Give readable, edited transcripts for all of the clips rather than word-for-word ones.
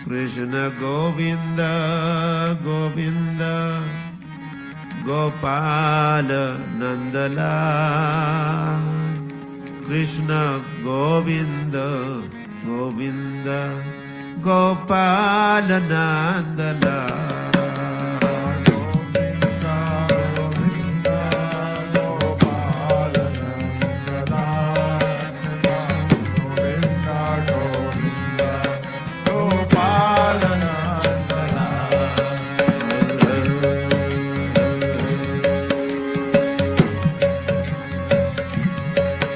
Krishna Govinda Govinda Gopala Nandalal. Krishna Govinda Govinda Gopala Nandalal.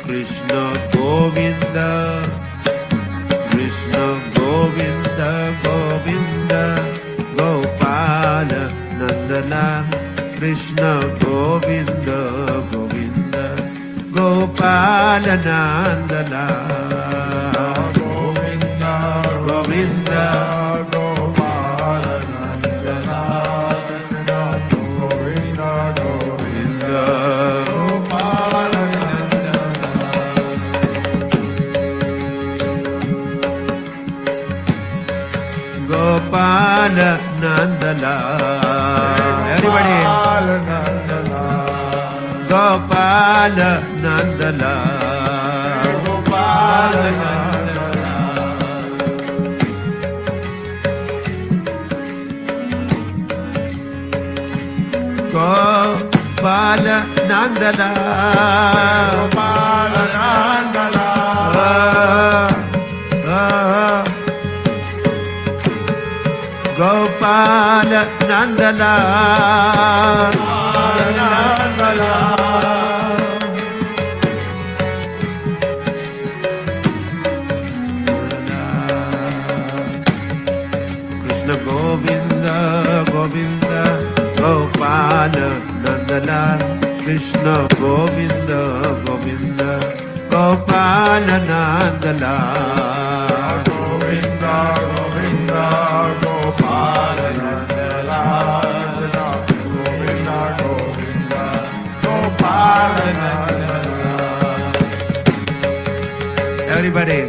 Krishna Govinda, Krishna Govinda, Govinda, Gopala Nandalal. Krishna Govinda, Govinda, Gopala Nandalal. Govinda, Govinda, Gopala Nandalal. Govinda, Govinda, Gopala Gopala Nandalal. Everybody. Gopala Nandalal. Gopala Nandalal. Gopala Nandalal. Gopala Nandalal. Gopala Nandalal. Krishna Govinda Govinda Gopala Nandalal. Krishna Govinda Govinda Gopala Nandalal. Govinda Govinda Gopala Nandalal. Govinda Govinda Gopala Nandalal. Everybody.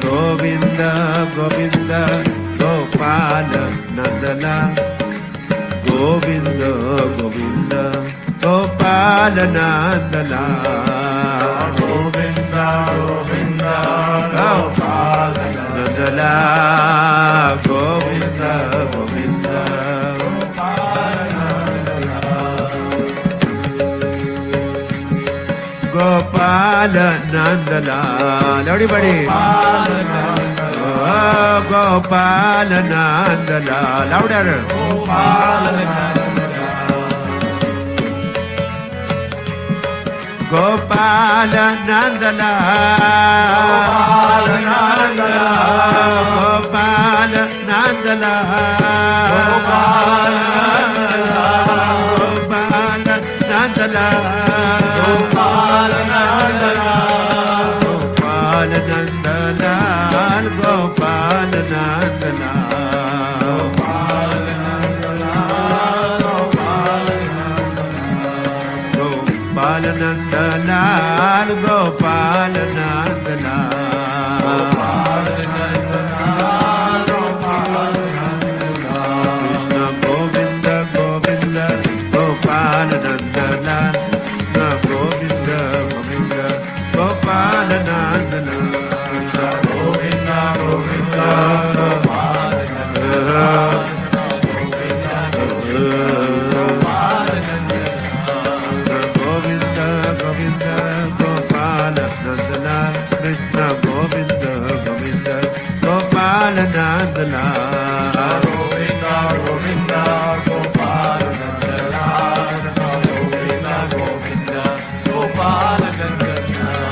Govinda Govinda Gopala Nandalal. Govinda Govinda Gopala Nandalal. Govinda Govinda Gopala Nandalal. Govinda Govinda Gopala Nandalal. Everybody. Oh, Gopala Nandalal. Louder. Gopala Nandalal. Gopala Nandalal. Gopala Nandalal. Gopala Nandalal. Gopala Nandalal. Gopala Nandalal. Gopala Nandalal. Gopala Nandalal. Krishna Govinda Govinda Gopala Nandalal. Govinda Govinda Gopala Nandalal. Govinda Govinda Gopala Nandalal. Govinda Govinda Gopala Nandalal. Krishna Govinda Govinda Gopala Nandalal. Govinda Govinda Gopala Nandalal. Govinda Govinda Gopala Nandalal.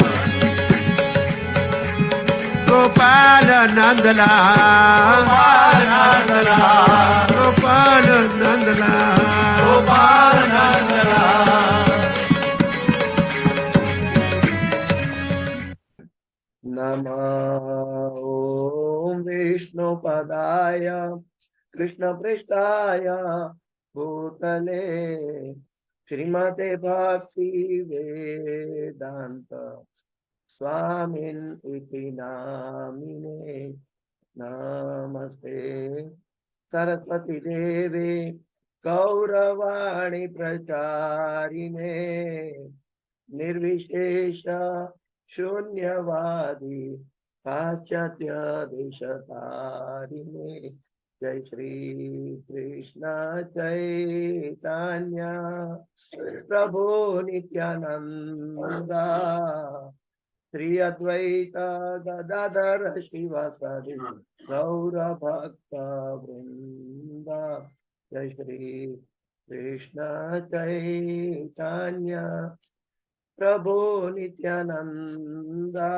Gopala Nandalal. Gopala Nandalal. Gopala Nandalal. नमः ॐ विष्णुपदाय कृष्णपृष्ठाय भूतले श्रीमते भक्ति वेदांत स्वामिन् इति नामिने नमस्ते सरस्वती देवे गौरवाणी प्रचारिणे निर्विशेष शून्यवादी पाश्चात्य देशतारिणे जय श्री कृष्ण चैतन्य प्रभु नित्यानंदा श्री अद्वैत गदाधर शिवासादि गौर भक्त वृंद जय श्री कृष्ण चैतन्य प्रभु नित्यानंदा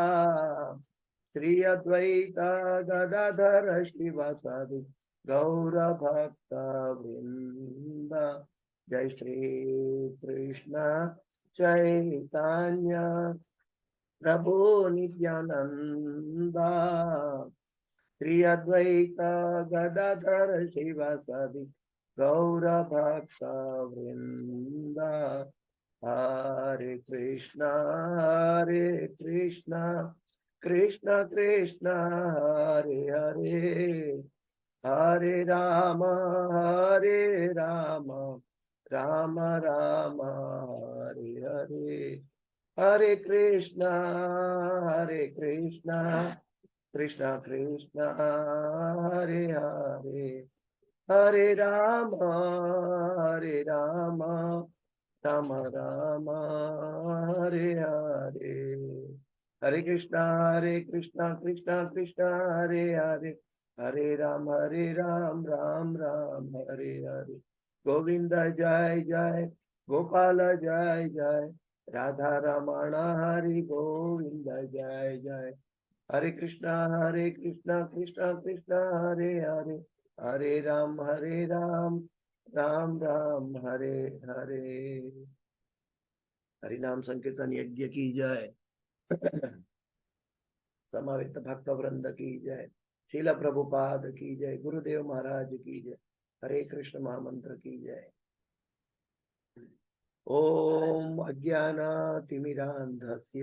श्री अद्वैत गदाधर शिवासादि गौर भक्त वृंद जय श्री कृष्ण चैतन्य प्रभु नित्यानंदा श्री अद्वैत गदाधर शिवासादि गौर भक्त वृंद हरे कृष्ण कृष्ण कृष्ण हरे हरे हरे राम राम राम हरे हरे हरे कृष्ण कृष्ण कृष्ण हरे हरे हरे राम राम राम हरे हरे हरे कृष्ण कृष्ण कृष्ण हरे हरे हरे राम राम राम हरे हरे गोविंद जय जय गोपाल जय जय राधा रमण हरि गोविंद जय जय हरे कृष्ण कृष्ण कृष्ण हरे हरे हरे राम राम राम हरे हरे हरि नाम संकीर्तन यज्ञ की जय समावेत भक्त वृंद की जय शील प्रभुपाद की जय गुरुदेव महाराज की जय हरे कृष्ण महामंत्र की जय ओम अज्ञानतिमिरान्धस्य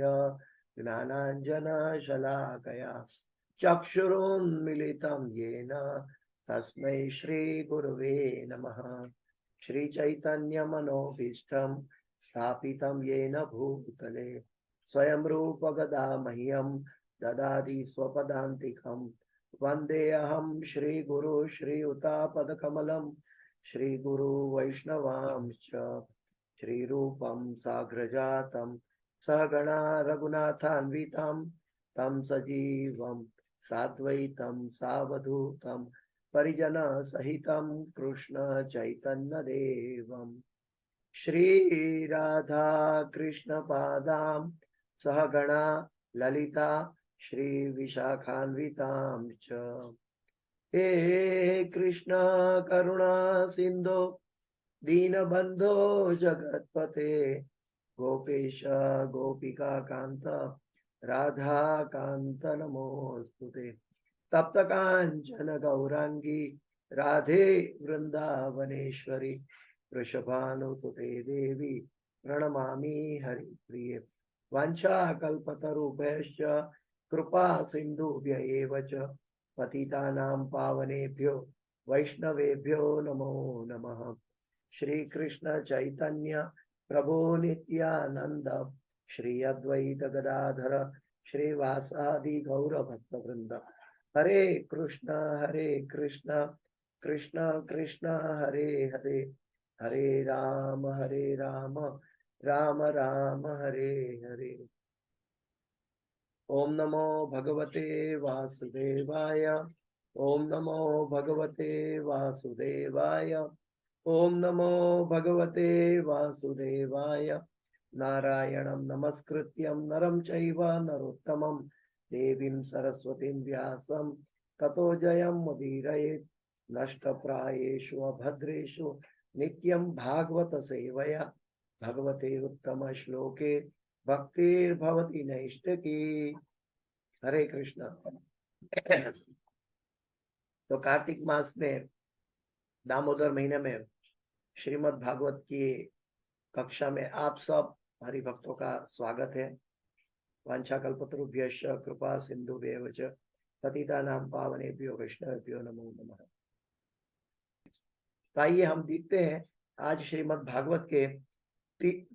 ज्ञानाञ्जनशलाकया चक्षुरुन्मिलितं येन तस्मै श्रीगुरुवे नमः श्रीचैतन्यमनोभीष्टं स्थापितं येन भूतले स्वयं रूप गदा मह्यं ददाति स्वपदान्तिकं वन्देऽहं श्रीगुरु श्रीयुतापदकमलं श्रीगुरु वैष्णवांश्च श्रीरूपं साग्रजातं सहगणा रघुनाथान्वितं तं सजीवं साद्वैतं सावधूतं परिजनसहितं कृष्ण चैतन्यदेवं श्रीराधा कृष्णपादां सहगणा ललिता श्रीविशाखान्वितां च हे कृष्ण करुणा सिन्धो दीनबन्धो जगत्पते गोपेश गोपिका कांत राधा कांत नमोस्तुते तप्त कांचन गौरांगी राधे वृंदावनेश्वरी वृषभानुसुते देवी प्रणमामि हरिप्रिये वाञ्छाकल्पतरुभ्यश्च कृपा सिन्धुभ्य एव च पतितानां पावनेभ्यो वैष्णवेभ्यो नमो नमः श्री कृष्ण चैतन्य प्रभु नित्यानंद श्री अद्वैत गदाधर श्रीवासादि गौर भक्त वृंद हरे कृष्ण कृष्ण कृष्ण हरे हरे हरे राम राम राम हरे हरे ओम नमो भगवते वासुदेवाय ओम नमो भगवते वासुदेवाय ओम नमो भगवते वासुदेवाय नारायणं नमस्कृत्यं नरं चैव नरोत्तमं देवीं सरस्वतीं व्यासं ततो जयमुदीरयेत् नष्टप्रायेषु अभद्रेषु नित्यं भागवत सेवया भगवते उत्तम श्लोके भक्तिर्भवति नैष्ठिकी। हरे कृष्ण। तो कार्तिक मास में दामोदर महीने में श्रीमद् भागवत की कक्षा में आप सब हरि भक्तों का स्वागत है। वांछाकल्पतरुभ्यश्च कृपा सिंधुभ्येव च पतितानां पावनेभ्यो वैष्णवेभ्यो नमो नमः। तो आइए हम देखते हैं आज श्रीमद् भागवत के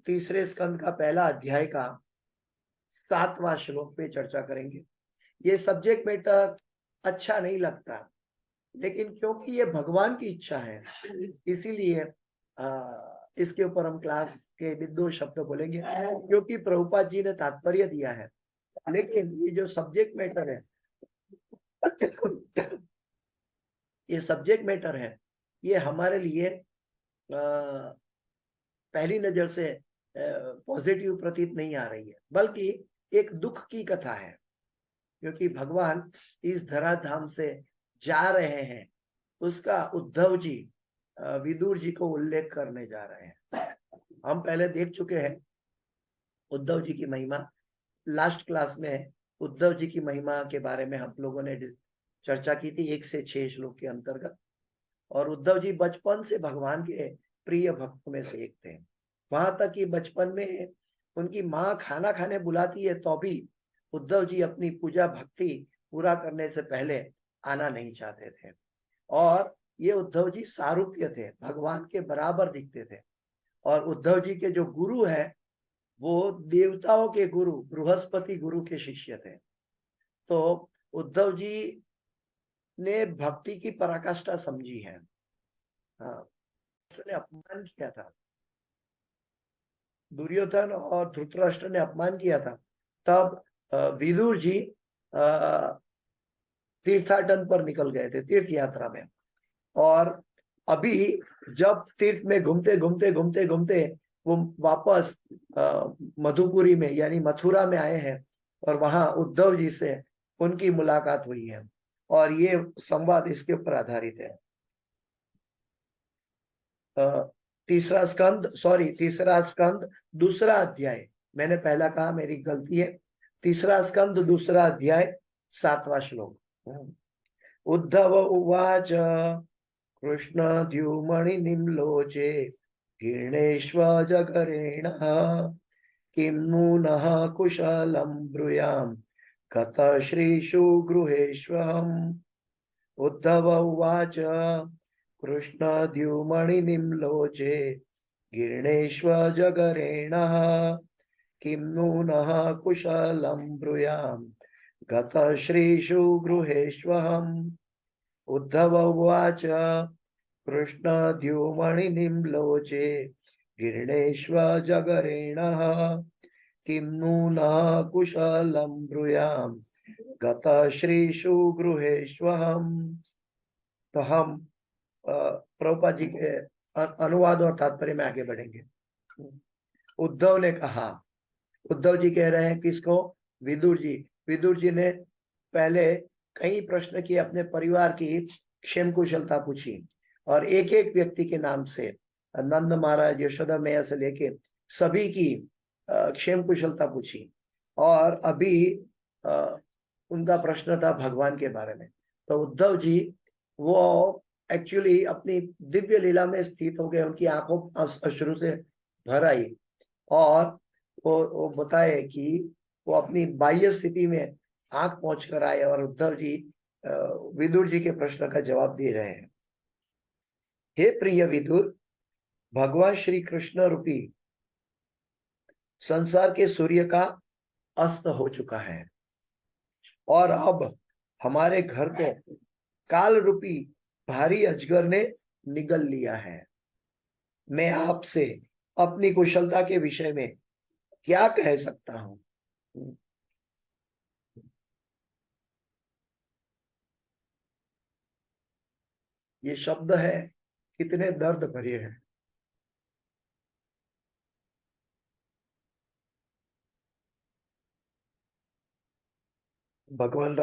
तीसरे स्कंद का पहला अध्याय का 7वां श्लोक पे चर्चा करेंगे। ये सब्जेक्ट मैटर अच्छा नहीं लगता, लेकिन क्योंकि ये भगवान की इच्छा है इसीलिए इसके ऊपर हम क्लास के 2 शब्द बोलेंगे, क्योंकि प्रभुपाद जी ने तात्पर्य दिया है। लेकिन ये जो सब्जेक्ट मैटर है ये सब्जेक्ट मैटर है, ये हमारे लिए पहली नजर से पॉजिटिव प्रतीत नहीं आ रही है, बल्कि एक दुख की कथा है। क्योंकि भगवान इस धराधाम से जा रहे हैं, उसका उद्धव जी विदुर जी को उल्लेख करने जा रहे हैं। हम पहले देख चुके हैं उद्धव जी की महिमा। लास्ट क्लास में उद्धव जी की महिमा के बारे में हम लोगों ने चर्चा की थी 1 से 6 श्लोक के अंतर्गत। और उद्धव जी बचपन से भगवान के प्रिय भक्त में से एक थे। वहां तक कि बचपन में उनकी माँ खाना खाने बुलाती है तो भी उद्धव जी अपनी पूजा भक्ति पूरा करने से पहले आना नहीं चाहते थे। और ये उद्धव जी सारूप्य थे, भगवान के बराबर दिखते थे। और उद्धव जी के जो गुरु है वो देवताओं के गुरु बृहस्पति गुरु के शिष्य थे। तो उद्धव जी ने भक्ति की पराकाष्ठा समझी है। हाँ, उसने अपमान किया था, दुर्योधन और धृतराष्ट्र ने अपमान किया था। तब विदुर जी तीर्थाटन पर निकल गए थे, तीर्थ यात्रा में। और अभी जब तीर्थ में घूमते घूमते घूमते घूमते वो वापस मधुपुरी में यानी मथुरा में आए हैं, और वहां उद्धव जी से उनकी मुलाकात हुई है। और ये संवाद इसके ऊपर आधारित है। तीसरा स्कंद दूसरा अध्याय, मैंने पहला कहा, मेरी गलती है। तीसरा स्कंद दूसरा अध्याय 7वां श्लोक। उद्धव उवाच कृष्ण द्युमणि निम्लोचे कीर्णेश्व जगरेण किं नूनः कुशलं ब्रूयाम कत श्रीषु गृहेष्वहम्। उद्धव उवाच कृष्ण द्युमणि निम्लोचे कीर्णेश्व जगरेण किं नूनः कुशलं ब्रूयाम गत श्रीषु गृहेष्वहम्। उद्धव उवाच कृष्ण द्युमणि निम्लोचे कीर्णेश्व जगरेण किं नूनः कुशलं ब्रूयाम गत श्रीषु गृहेष्वहम्। तो हम प्रभुपाद जी के अनुवाद और तात्पर्य में आगे बढ़ेंगे। उद्धव ने कहा, उद्धव जी कह रहे हैं किसको? विदुर जी। विदुर जी ने पहले कई प्रश्न किए, अपने परिवार की क्षेम कुशलता पूछी, और एक एक व्यक्ति के नाम से नंद महाराज, यशोदा मैया से लेके सभी की क्षेम कुशलता पूछी। और अभी उनका प्रश्न था भगवान के बारे में। तो उद्धव जी वो एक्चुअली अपनी दिव्य लीला में स्थित हो गए, उनकी आंखों अश्रु से भर आई, और वो बताए कि वो अपनी बाह्य स्थिति में आंख पहुंच कर आए, और उद्धव जी विदुर जी के प्रश्न का जवाब दे रहे हैं। हे प्रिय विदुर, भगवान श्री कृष्ण रूपी संसार के सूर्य का अस्त हो चुका है, और अब हमारे घर को काल रूपी भारी अजगर ने निगल लिया है। मैं आपसे अपनी कुशलता के विषय में क्या कह सकता हूं? ये शब्द है, कितने दर्द भरे हैं। भगवान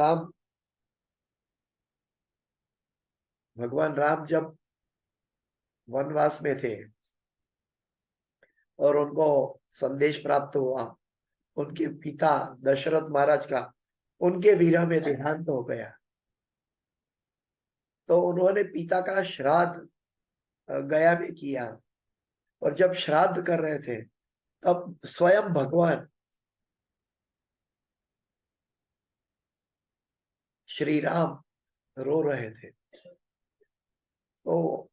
राम जब वनवास में थे और उनको संदेश प्राप्त हुआ उनके पिता दशरथ महाराज का, उनके वीरा में देहांत हो गया, तो उन्होंने पिता का श्राद्ध गया में किया। और जब श्राद्ध कर रहे थे तब स्वयं भगवान श्री राम रो रहे थे। तो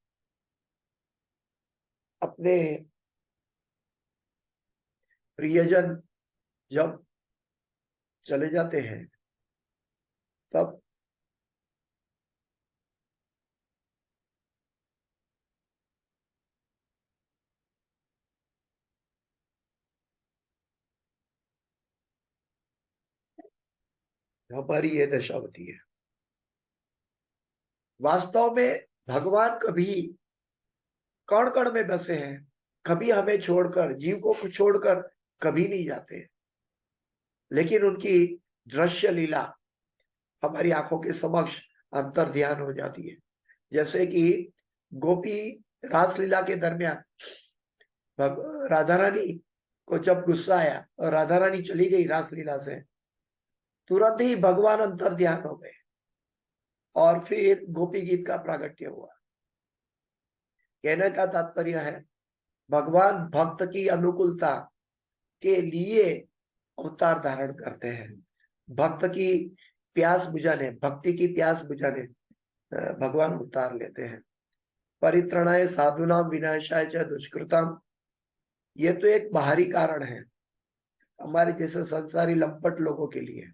अपने प्रियजन जब चले जाते हैं तब हमारी ये दशा होती है। वास्तव में भगवान कभी कण कण में बसे हैं, कभी हमें छोड़कर, जीव को छोड़कर कभी नहीं जाते, लेकिन उनकी दृश्य लीला हमारी आंखों के समक्ष अंतर ध्यान हो जाती है। जैसे कि गोपी रासलीला के दरमियान राधा रानी को जब गुस्सा आया और राधा रानी चली गई रासलीला से, तुरंत ही भगवान अंतर ध्यान हो गए और फिर गोपी गीत का प्रागट्य हुआ। कहने का तात्पर्य है भगवान भक्त की अनुकूलता के लिए अवतार धारण करते हैं। भक्त की प्यास बुझाने, भक्ति की प्यास बुझाने भगवान अवतार लेते हैं। परित्रणाय साधुनाम विनाशाय च दुष्कृताम, ये तो एक बाहरी कारण है हमारे जैसे संसारी लंपट लोगों के लिए,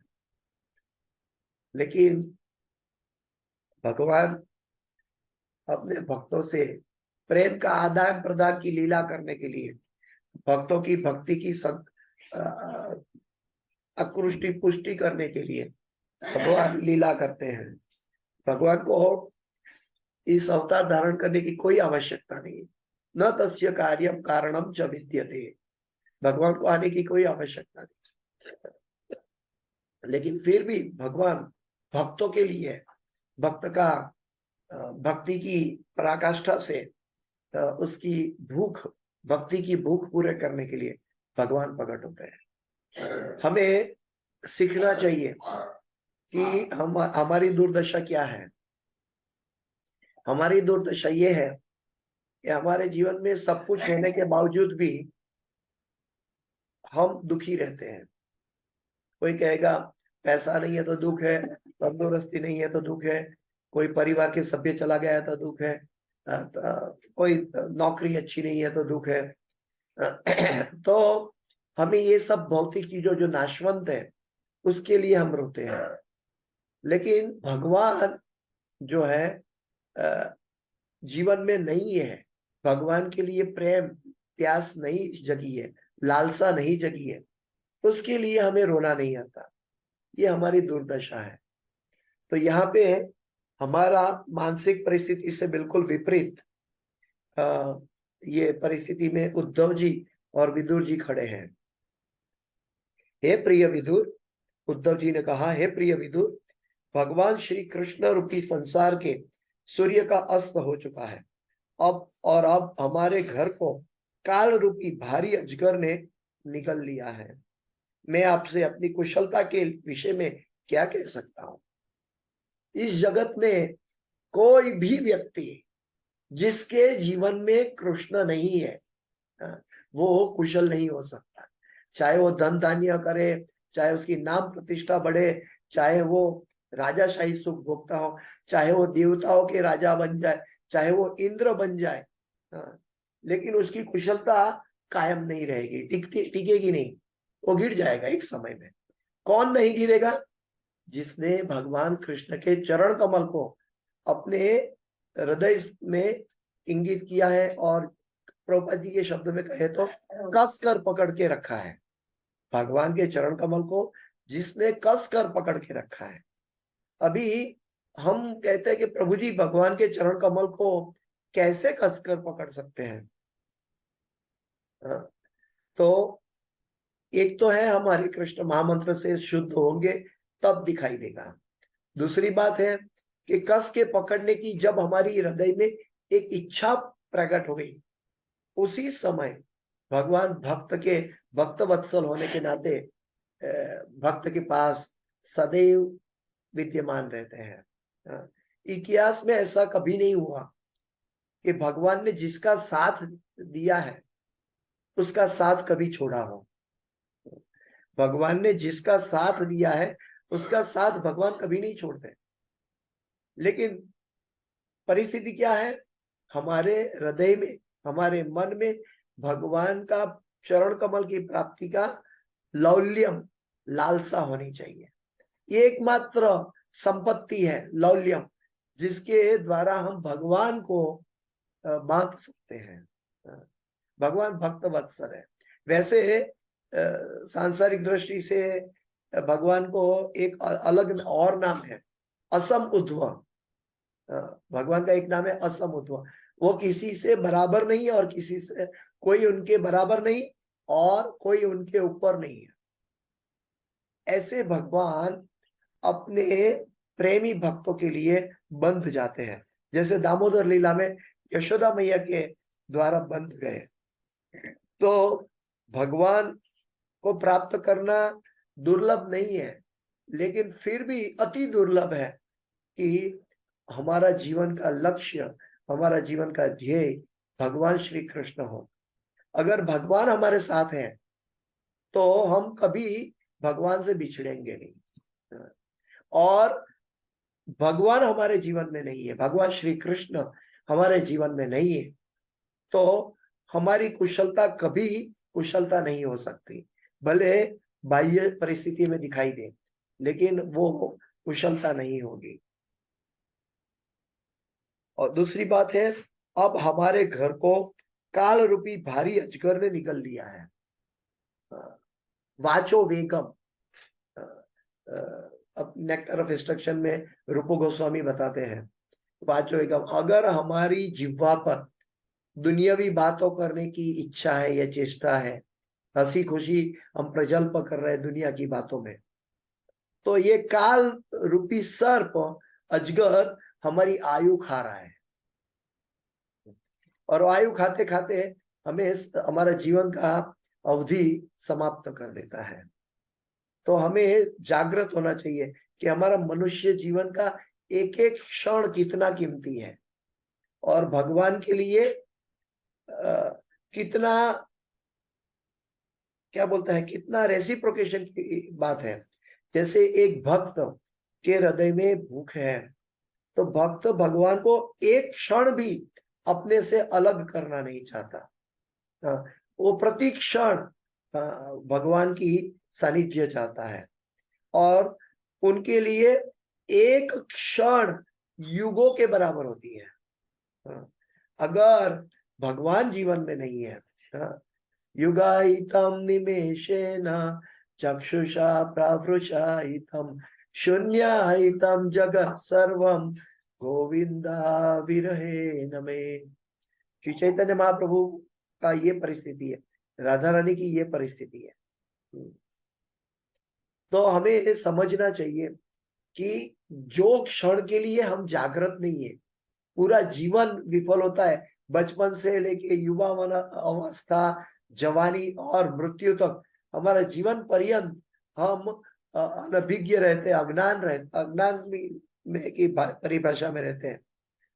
लेकिन भगवान अपने भक्तों से प्रेम का आदान प्रदान की लीला करने के लिए, भक्तों की भक्ति की अकृष्टि पुष्टि करने के लिए भगवान लीला करते हैं। भगवान को इस अवतार धारण करने की कोई आवश्यकता नहीं, न तस्य कार्यम कारणम च विद्यते, भगवान को आने की कोई आवश्यकता नहीं। लेकिन फिर भी भगवान भक्तों के लिए, भक्त का भक्ति की पराकाष्ठा से उसकी भूख, भक्ति की भूख पूरे करने के लिए भगवान प्रकट होते हैं। हमें सीखना चाहिए कि हमारी दुर्दशा क्या है। हमारी दुर्दशा ये है कि हमारे जीवन में सब कुछ होने के बावजूद भी हम दुखी रहते हैं। कोई कहेगा पैसा नहीं है तो दुख है, तंदुरुस्ती नहीं है तो दुख है, कोई परिवार के सभ्य चला गया है तो दुख है, कोई नौकरी अच्छी नहीं है तो दुख है। तो हमें ये सब भौतिक चीजों जो नाशवंत है उसके लिए हम रोते हैं। लेकिन भगवान जो है जीवन में नहीं है, भगवान के लिए प्रेम प्यास नहीं जगी है, लालसा नहीं जगी है, उसके लिए हमें रोना नहीं आता। ये हमारी दुर्दशा है। तो यहाँ पे हमारा मानसिक परिस्थिति से बिल्कुल विपरीत ये परिस्थिति में उद्धव जी और विदुर जी खड़े हैं। हे प्रिय विदुर, उद्धव जी ने कहा, हे प्रिय विदुर, भगवान श्री कृष्ण रूपी संसार के सूर्य का अस्त हो चुका है। अब हमारे घर को काल रूपी भारी अजगर ने निगल लिया है। मैं आपसे अपनी कुशलता के विषय में क्या कह सकता हूं। इस जगत में कोई भी व्यक्ति जिसके जीवन में कृष्ण नहीं है वो कुशल नहीं हो सकता। चाहे वो धन धान्य करे, चाहे उसकी नाम प्रतिष्ठा बढ़े, चाहे वो राजाशाही सुख भोगता हो, चाहे वो देवताओं के राजा बन जाए, चाहे वो इंद्र बन जाए, लेकिन उसकी कुशलता कायम नहीं रहेगी, टिकेगी नहीं, वो गिर जाएगा एक समय में। कौन नहीं गिरेगा? जिसने भगवान कृष्ण के चरण कमल को अपने हृदय में इंगित किया है, और प्रभुपाद जी के शब्द में कहे तो कस कर पकड़ के रखा है। भगवान के चरण कमल को जिसने कस कर पकड़ के रखा है। अभी हम कहते हैं कि प्रभु जी भगवान के चरण कमल को कैसे कस कर पकड़ सकते हैं? तो एक तो है हमारे कृष्ण महामंत्र से शुद्ध होंगे तब दिखाई देगा। दूसरी बात है कि कस के पकड़ने की जब हमारी हृदय में एक इच्छा प्रकट हो गई, उसी समय भगवान भक्त वत्सल होने के नाते भक्त के पास सदैव विद्यमान रहते हैं। इतिहास में ऐसा कभी नहीं हुआ कि भगवान ने जिसका साथ दिया है उसका साथ कभी छोड़ा हो। भगवान ने जिसका साथ दिया है उसका साथ भगवान कभी नहीं छोड़ते। लेकिन परिस्थिति क्या है, हमारे हृदय में, हमारे मन में भगवान का चरण कमल की प्राप्ति का लौल्यम, लालसा होनी चाहिए। ये एकमात्र संपत्ति है लौल्यम, जिसके द्वारा हम भगवान को मांग सकते हैं। भगवान भक्त वत्सल है। वैसे सांसारिक दृष्टि से भगवान को एक अलग और नाम है, असम उद्धव। भगवान का एक नाम है असम उद्धव। वो किसी से बराबर नहीं है और किसी से कोई उनके बराबर नहीं और कोई उनके ऊपर नहीं है। ऐसे भगवान अपने प्रेमी भक्तों के लिए बंध जाते हैं, जैसे दामोदर लीला में यशोदा मैया के द्वारा बंध गए। तो भगवान को प्राप्त करना दुर्लभ नहीं है, लेकिन फिर भी अति दुर्लभ है कि हमारा जीवन का लक्ष्य, हमारा जीवन का ध्येय भगवान श्री कृष्ण हो। अगर भगवान हमारे साथ हैं तो हम कभी भगवान से बिछड़ेंगे नहीं। और भगवान हमारे जीवन में नहीं है, भगवान श्री कृष्ण हमारे जीवन में नहीं है, तो हमारी कुशलता कभी कुशलता नहीं हो सकती। भले बाह्य परिस्थिति में दिखाई दे, लेकिन वो कुशलता नहीं होगी। और दूसरी बात है, अब हमारे घर को काल रूपी भारी अजगर ने निगल लिया है। वाचो वेगम, अब नेक्टर ऑफ इंस्ट्रक्शन में रूपो गोस्वामी बताते हैं, वाचो वेगम, अगर हमारी जिह्वा पर दुनियावी बातों करने की इच्छा है या चेष्टा है, हंसी खुशी हम प्रजल्प कर रहे हैं दुनिया की बातों में, तो ये काल रूपी सर्प अजगर हमारी आयु खा रहा है। और आयु खाते खाते हमें हमारा जीवन का अवधि समाप्त कर देता है। तो हमें जागृत होना चाहिए कि हमारा मनुष्य जीवन का एक एक क्षण कितना कीमती है और भगवान के लिए कितना, क्या बोलता है, कितना रेसिप्रोकेशन की बात है। जैसे एक भक्त के हृदय में भूख है तो भक्त भगवान को एक क्षण भी अपने से अलग करना नहीं चाहता। वो प्रति क्षण भगवान की सानिध्य चाहता है और उनके लिए एक क्षण युगों के बराबर होती है। अगर भगवान जीवन में नहीं है, युगायितम निमेषेण चक्षुषा प्रावृषायितम शून्यायितम जगत सर्वम गोविंदा विरहे नमे। श्री चैतन्य महाप्रभु का ये परिस्थिति है, राधा रानी की ये परिस्थिति है। तो हमें समझना चाहिए कि जो क्षण के लिए हम जागृत नहीं है, पूरा जीवन विफल होता है। बचपन से लेके युवा अवस्था, जवानी और मृत्यु तक हमारा जीवन पर्यंत हम अनभिज्ञ रहते, अज्ञान रहते, अज्ञान में की परिभाषा में रहते हैं।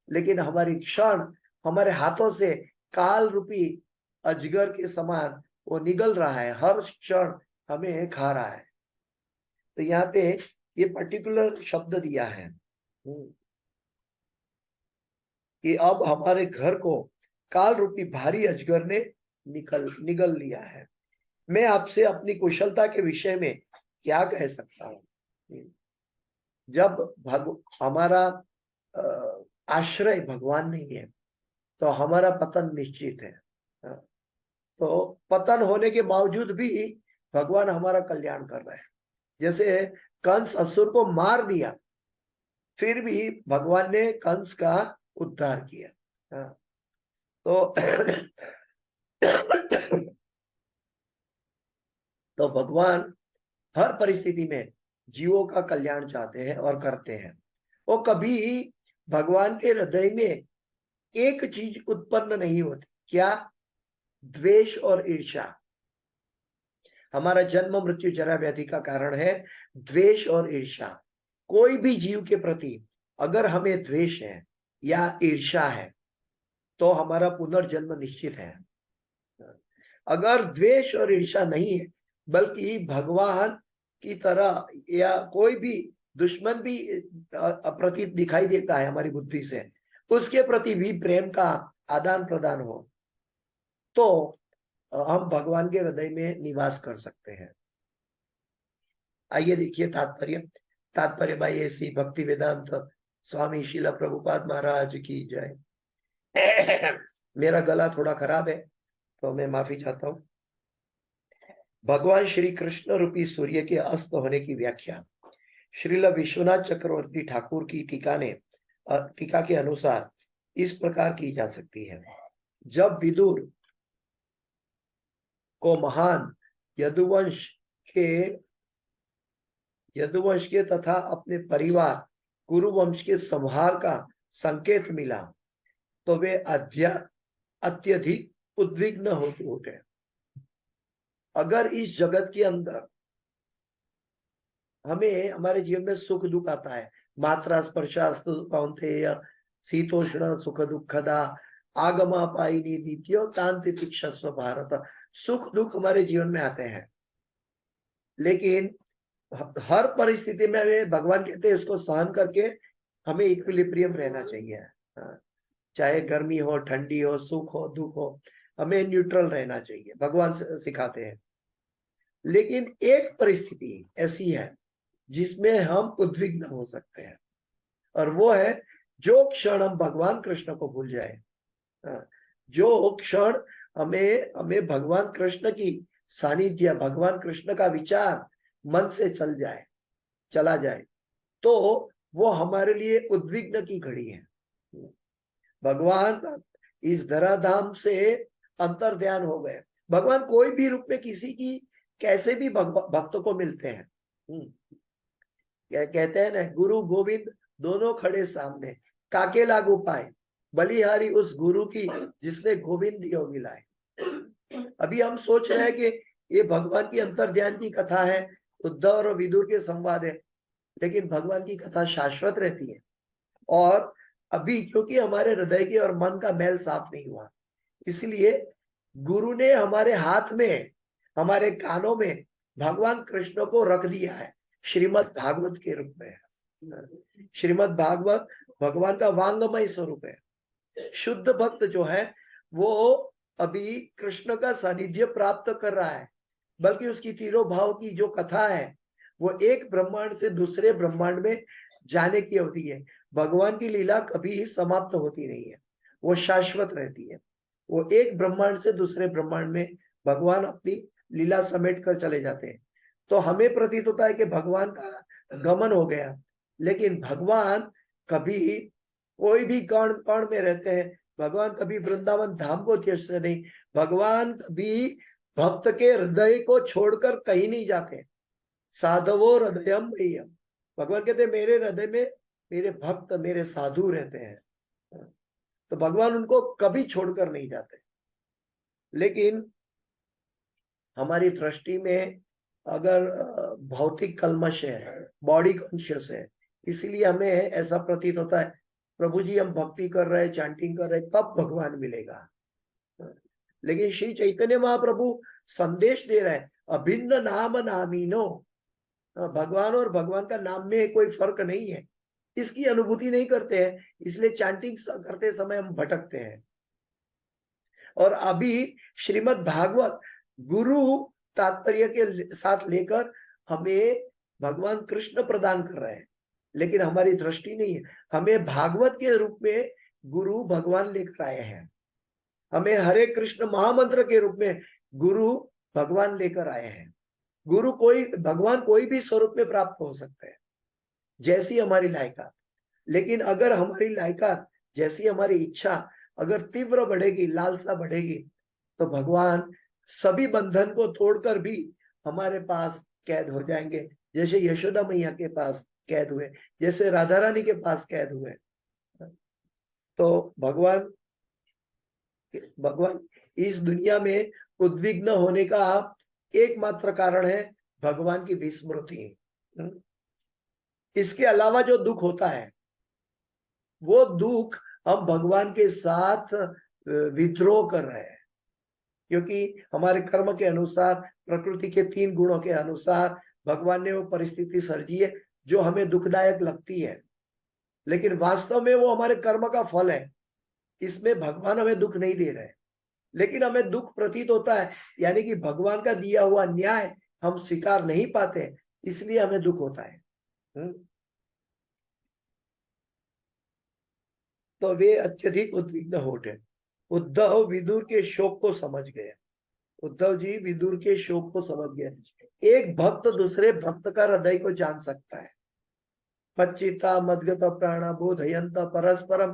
लेकिन हमारी क्षण हमारे हाथों से काल रूपी अजगर के समान वो निगल रहा है, हर क्षण हमें खा रहा है। तो यहाँ पे ये पर्टिकुलर शब्द दिया है कि अब हमारे घर को काल रूपी भारी अजगर ने निगल लिया है। मैं आपसे अपनी कुशलता के विषय में क्या कह सकता हूँ? जब हमारा आश्रय भगवान नहीं है तो हमारा पतन निश्चित है। तो पतन होने के बावजूद भी भगवान हमारा कल्याण कर रहे हैं। जैसे कंस असुर को मार दिया, फिर भी भगवान ने कंस का उद्धार किया। तो भगवान हर परिस्थिति में जीवों का कल्याण चाहते हैं और करते हैं। वो कभी भगवान के हृदय में एक चीज उत्पन्न नहीं होती, क्या? द्वेष और ईर्ष्या। हमारा जन्म मृत्यु जरा व्याधि का कारण है द्वेष और ईर्ष्या। कोई भी जीव के प्रति अगर हमें द्वेष है या ईर्ष्या है तो हमारा पुनर्जन्म निश्चित है। अगर द्वेष और ईर्ष्या नहीं है, बल्कि भगवान की तरह या कोई भी दुश्मन भी अप्रतीत दिखाई देता है हमारी बुद्धि से, उसके प्रति भी प्रेम का आदान प्रदान हो, तो हम भगवान के हृदय में निवास कर सकते हैं। आइए देखिए तात्पर्य भाई ऐसी भक्ति वेदांत स्वामी शिला प्रभुपाद महाराज की जय। मेरा गला थोड़ा खराब है तो मैं माफी चाहता हूं। भगवान श्री कृष्ण रूपी सूर्य के अस्त होने की व्याख्या श्रील विश्वनाथ चक्रवर्ती ठाकुर की टीका के अनुसार इस प्रकार की जा सकती है। जब विदुर को महान यदुवंश के तथा अपने परिवार कुरुवंश के संहार का संकेत मिला, तो वे अत्यधिक उद्विग्न हो उठे। अगर इस जगत के अंदर हमें हमारे जीवन में सुख दुख आता है, मात्रा स्पर्शास्तु कौन्तेय शीतोष्ण सुख दुखदा आगमापायिनी नित्यो तांति तिक्षस्व भारत, सुख दुख हमारे जीवन में आते हैं, लेकिन हर परिस्थिति में हमें भगवान कहते हैं उसको सहन करके हमें इक्विलिब्रियम रहना चाहिए। चाहे गर्मी हो, ठंडी हो, सुख हो, दुख हो, हमें न्यूट्रल रहना चाहिए, भगवान सिखाते हैं। लेकिन एक परिस्थिति ऐसी है जिसमें हम उद्विग्न हो सकते हैं, और वो है जो क्षण हम भगवान कृष्ण को भूल जाए, जो क्षण हमें भगवान कृष्ण की सानिध्य, भगवान कृष्ण का विचार मन से चला जाए, तो वो हमारे लिए उद्विग्न की घड़ी है। भगवान इस धराधाम से अंतर ध्यान हो गए। भगवान कोई भी रूप में किसी की कैसे भी भक्तों को मिलते हैं। क्या कहते हैं ना, गुरु गोविंद दोनों खड़े सामने, काके लागू पाए बलिहारी उस गुरु की जिसने गोविंद दियो मिलाए। अभी हम सोच रहे हैं कि ये भगवान की अंतर ध्यान की कथा है, उद्धव और विदुर के संवाद है, लेकिन भगवान की कथा शाश्वत रहती है। और अभी क्योंकि हमारे हृदय के और मन का मैल साफ नहीं हुआ, इसलिए गुरु ने हमारे हाथ में, हमारे कानों में भगवान कृष्ण को रख दिया है श्रीमद् भागवत के रूप में। श्रीमद् भागवत भगवान का वांगमय स्वरूप है। शुद्ध भक्त जो है वो अभी कृष्ण का सानिध्य प्राप्त कर रहा है, बल्कि उसकी तीनों भाव की जो कथा है वो एक ब्रह्मांड से दूसरे ब्रह्मांड में जाने की होती है। भगवान की लीला कभी समाप्त होती नहीं है, वो शाश्वत रहती है। वो एक ब्रह्मांड से दूसरे ब्रह्मांड में भगवान अपनी लीला समेट कर चले जाते हैं। तो हमें प्रतीत होता है कि भगवान का गमन हो गया, लेकिन भगवान कभी कोई भी कण कण में रहते हैं। भगवान कभी वृंदावन धाम को त्यजते नहीं। भगवान कभी भक्त के हृदय को छोड़कर कहीं नहीं जाते। साधवो हृदयम मह्यम, भगवान कहते हैं मेरे हृदय में मेरे भक्त, मेरे साधु रहते हैं। तो भगवान उनको कभी छोड़कर नहीं जाते। लेकिन हमारी दृष्टि में अगर भौतिक कल्मश है, बॉडी कॉन्शियस है, इसलिए हमें ऐसा प्रतीत होता है प्रभु जी हम भक्ति कर रहे हैं, चैंटिंग कर रहे हैं, कब भगवान मिलेगा। लेकिन श्री चैतन्य महाप्रभु संदेश दे रहे हैं अभिन्न नाम नामीनो, भगवान और भगवान का नाम में कोई फर्क नहीं है। इसकी अनुभूति नहीं करते हैं, इसलिए चैंटिंग करते समय हम भटकते हैं। और अभी श्रीमद् भागवत गुरु तात्पर्य के साथ लेकर हमें भगवान कृष्ण प्रदान कर रहे हैं, लेकिन हमारी दृष्टि नहीं है। हमें भागवत के रूप में गुरु भगवान लेकर आए हैं। हमें हरे कृष्ण महामंत्र के रूप में गुरु भगवान लेकर आए हैं। भगवान कोई भी स्वरूप में प्राप्त हो सकते हैं, जैसी हमारी लायकात। लेकिन अगर हमारी लायकात जैसी हमारी इच्छा अगर तीव्र बढ़ेगी, लालसा बढ़ेगी, तो भगवान सभी बंधन को तोड़कर भी हमारे पास कैद हो जाएंगे, जैसे यशोदा मैया के पास कैद हुए, जैसे राधा रानी के पास कैद हुए। तो भगवान इस दुनिया में उद्विग्न होने का एकमात्र कारण है भगवान की विस्मृति। इसके अलावा जो दुख होता है वो दुख हम भगवान के साथ विद्रोह कर रहे हैं। क्योंकि हमारे कर्म के अनुसार, प्रकृति के 3 गुणों के अनुसार भगवान ने वो परिस्थिति सर्जी है जो हमें दुखदायक लगती है, लेकिन वास्तव में वो हमारे कर्म का फल है। इसमें भगवान हमें दुख नहीं दे रहे हैं, लेकिन हमें दुख प्रतीत होता है, यानी कि भगवान का दिया हुआ न्याय हम स्वीकार नहीं पाते, इसलिए हमें दुख होता है। तो वे अत्यधिक उद्विग्न हो उठे। उद्धव विदुर के शोक को समझ गए। उद्धव जी विदुर के शोक को समझ गए। एक भक्त दूसरे भक्त का हृदय को जान सकता है। पच्चिता मद्गत प्राणा बोधयंत परस्परम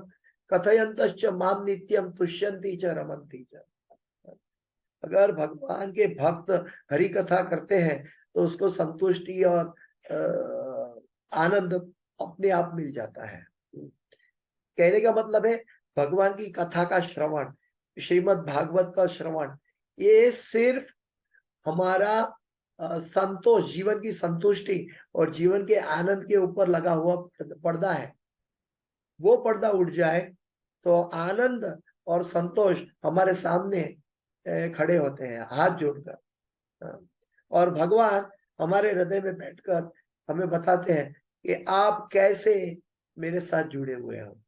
कथयंतश्च माम नित्यम तुष्यंती च रमंती च। अगर भगवान के भक्त हरि कथा करते हैं तो उसको संतुष्टि और आनंद अपने आप मिल जाता है। कहने का मतलब है भगवान की कथा का श्रवण, श्रीमद् भागवत का श्रवण, ये सिर्फ हमारा संतोष, जीवन की संतुष्टि और जीवन के आनंद के ऊपर लगा हुआ पर्दा है। वो पर्दा उठ जाए तो आनंद और संतोष हमारे सामने खड़े होते हैं हाथ जोड़कर, और भगवान हमारे हृदय में बैठकर हमें बताते हैं कि आप कैसे मेरे साथ जुड़े हुए हो।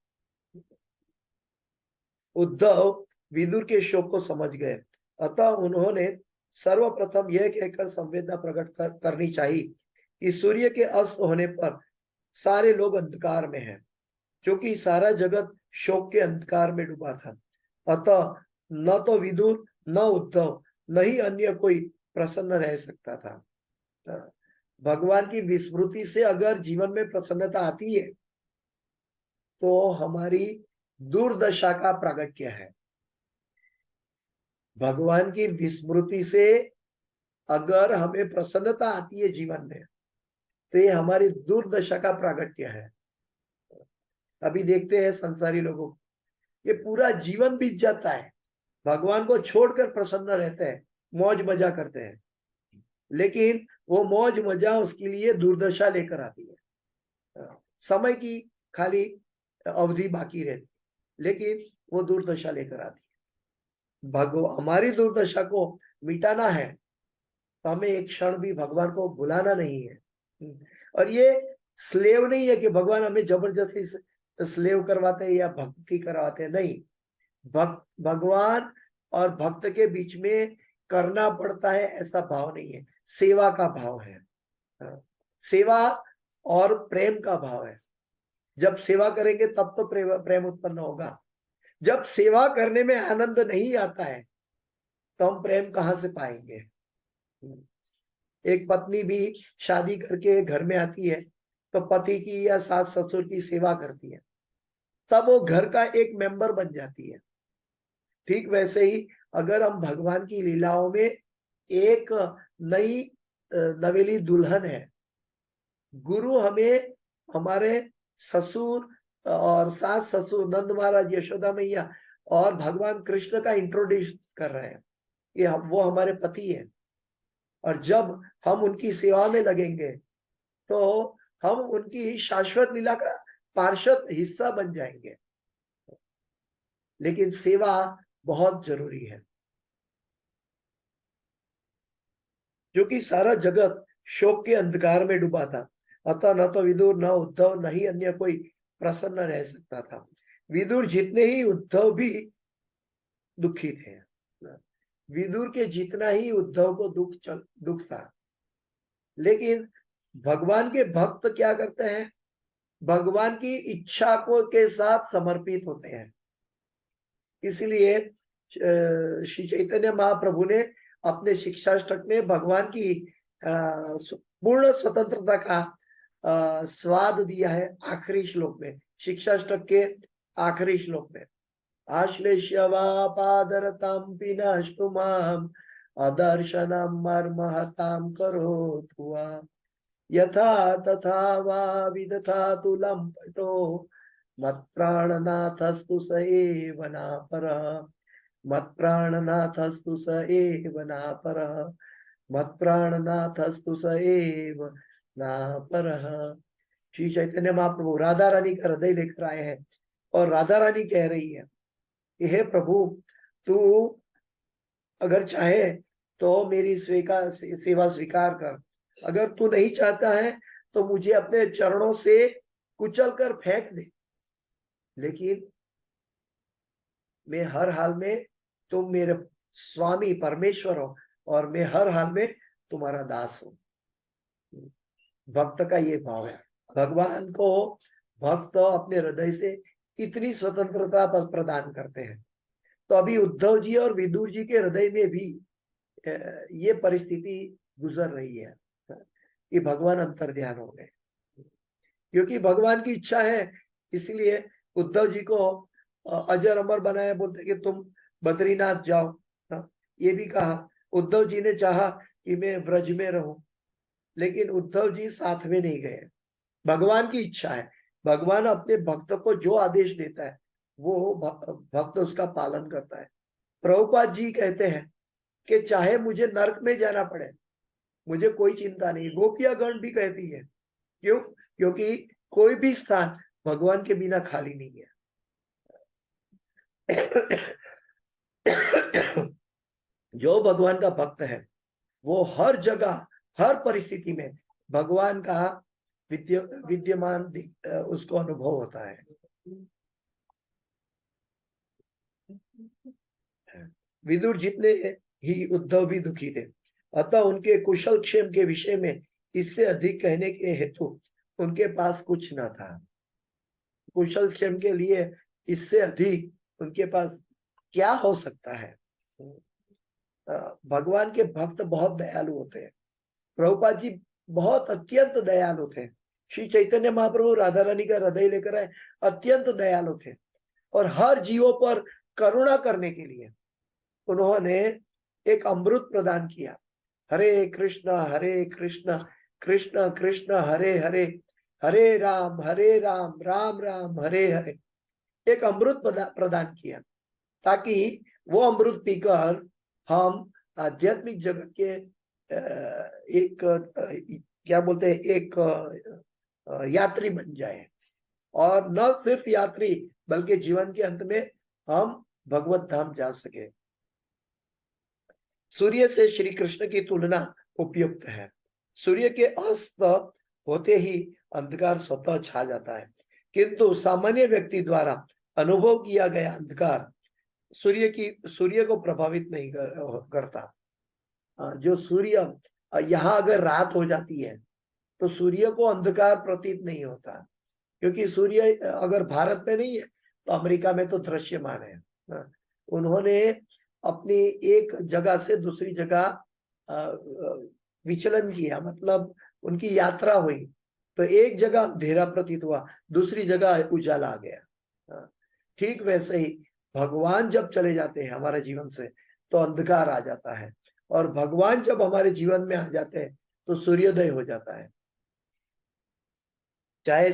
उद्धव विदुर के शोक को समझ गए, अतः उन्होंने सर्वप्रथम यह कहकर संवेदना प्रकट करनी चाहिए कि सूर्य के अस्त होने पर सारे लोग अंधकार में हैं, क्योंकि सारा जगत शोक के अंधकार में डूबा था। अतः न तो विदुर, न उद्धव, न ही अन्य कोई प्रसन्न रह सकता था। भगवान की विस्मृति से अगर जीवन में प्रसन्नता आती है तो हमारी दुर्दशा का प्रागट्य है। भगवान की विस्मृति से अगर हमें प्रसन्नता आती है जीवन में तो ये हमारी दुर्दशा का प्रागट्य है। अभी देखते हैं संसारी लोगों को, ये पूरा जीवन बीत जाता है, भगवान को छोड़कर प्रसन्न रहते हैं, मौज मजा करते हैं, लेकिन वो मौज मजा उसके लिए दुर्दशा लेकर आती है। समय की खाली अवधि बाकी रहती, लेकिन वो दुर्दशा लेकर आती है। हमारी दुर्दशा को मिटाना है तो हमें एक क्षण भी भगवान को भुलाना नहीं है। और ये स्लेव नहीं है कि भगवान हमें जबरदस्ती स्लेव करवाते हैं या भक्ति करवाते हैं, नहीं। भगवान और भक्त के बीच में करना पड़ता है ऐसा भाव नहीं है, सेवा का भाव है। सेवा और प्रेम का भाव है। जब सेवा करेंगे तब तो प्रेम उत्पन्न होगा। जब सेवा करने में आनंद नहीं आता है तो हम प्रेम कहां से पाएंगे। एक पत्नी भी शादी करके घर में आती है तो पति की या सास ससुर की सेवा करती है, तब वो घर का एक मेंबर बन जाती है। ठीक वैसे ही अगर हम भगवान की लीलाओं में एक नई नवेली दुल्हन है, गुरु हमें हमारे ससुर और सास ससुर, नंद महाराज, यशोदा मैया और भगवान कृष्ण का इंट्रोड्यूस कर रहे हैं, ये वो हमारे पति है। और जब हम उनकी सेवा में लगेंगे तो हम उनकी शाश्वत लीला का पार्षद हिस्सा बन जाएंगे। लेकिन सेवा बहुत जरूरी है, क्योंकि सारा जगत शोक के अंधकार में डूबा था। अतः न तो विदुर, न उद्धव, न ही अन्य कोई प्रसन्न रह सकता था। विदुर जितने ही उद्धव भी दुखी थे। विदुर के जितना ही उद्धव को दुख था। लेकिन भगवान के भक्त क्या करते हैं, भगवान की इच्छा को के साथ समर्पित होते हैं। इसलिए श्री चैतन्य महाप्रभु ने अपने शिक्षाष्टक में भगवान की पूर्ण स्वतंत्रता का स्वाद दिया है। आखिरी श्लोक में, शिक्षाष्टक के आखिरी श्लोक में, आश्लेष्य वा पादरतां पिनष्टुमाम अदर्शनम मर्महतां करोतु वा यथा तथा वा विदधातु लम्पटो मत्प्राणनाथस्तु स एव नापरः मत्प्राणनाथस्तु स एव नापरः मत्प्राणनाथस्तु स एव नापरः। श्री चैतन्य महाप्रभु राधा रानी का हृदय लेकर आए हैं और राधा रानी कह रही है, हे प्रभु, तू अगर चाहे तो मेरी सेवा स्वीकार कर, अगर तू नहीं चाहता है तो मुझे अपने चरणों से कुचल कर फेंक दे, लेकिन मैं हर हाल में, तुम मेरे स्वामी परमेश्वर हो और मैं हर हाल में तुम्हारा दास हूं। भक्त का ये भाव है। भगवान को भक्त अपने हृदय से इतनी स्वतंत्रता प्रदान करते हैं। तो अभी उद्धव जी और विदुर जी के हृदय में भी ये परिस्थिति गुजर रही है कि भगवान अंतर्ध्यान हो गए, क्योंकि भगवान की इच्छा है। इसलिए उद्धव जी को अजर अमर बनाया, बोलते कि तुम बद्रीनाथ जाओ। ये भी कहा, उद्धव जी ने चाहा कि मैं व्रज में रहूं, लेकिन उद्धव जी साथ में नहीं गए। भगवान की इच्छा है, भगवान अपने भक्त को जो आदेश देता है वो भक्त उसका पालन करता है। प्रभुपाद जी कहते हैं कि चाहे मुझे नरक में जाना पड़े, मुझे कोई चिंता नहीं। गोपिया गण भी कहती है, क्यों? क्योंकि कोई भी स्थान भगवान के बिना खाली नहीं है। जो भगवान का भक्त है वो हर जगह, हर परिस्थिति में भगवान का विद्यमान उसको अनुभव होता है। विदुर जितने ही उद्धव भी दुखी थे, अतः उनके कुशल क्षेम के विषय में इससे अधिक कहने के हेतु उनके पास कुछ न था। कुशल क्षेम के लिए इससे अधिक उनके पास क्या हो सकता है? भगवान के भक्त बहुत दयालु होते हैं। प्रभुपाद जी बहुत अत्यंत दयालु थे। श्री चैतन्य महाप्रभु राधा रानी का हृदय लेकर आए, अत्यंत दयालु थे और हर जीवों पर करुणा करने के लिए उन्होंने एक अमृत प्रदान किया। हरे कृष्ण कृष्ण कृष्ण हरे हरे, हरे राम राम राम हरे हरे। एक अमृत प्रदान किया ताकि वो अमृत पीकर हम आध्यात्मिक जगत के एक क्या बोलते हैं, एक यात्री बन जाए, और न सिर्फ यात्री बल्कि जीवन के अंत में हम भगवत धाम जा सके। सूर्य से श्री कृष्ण की तुलना उपयुक्त है। सूर्य के अस्त होते ही अंधकार स्वतः छा जाता है, किंतु सामान्य व्यक्ति द्वारा अनुभव किया गया अंधकार सूर्य को प्रभावित नहीं करता। जो सूर्य, यहाँ अगर रात हो जाती है तो सूर्य को अंधकार प्रतीत नहीं होता, क्योंकि सूर्य अगर भारत में नहीं है तो अमेरिका में तो दृश्यमान है। उन्होंने अपनी एक जगह से दूसरी जगह विचलन किया, मतलब उनकी यात्रा हुई तो एक जगह अंधेरा प्रतीत हुआ, दूसरी जगह उजाला आ गया। ठीक वैसे ही भगवान जब चले जाते हैं हमारे जीवन से तो अंधकार आ जाता है, और भगवान जब हमारे जीवन में आ जाते हैं तो सूर्योदय हो जाता है। चाहे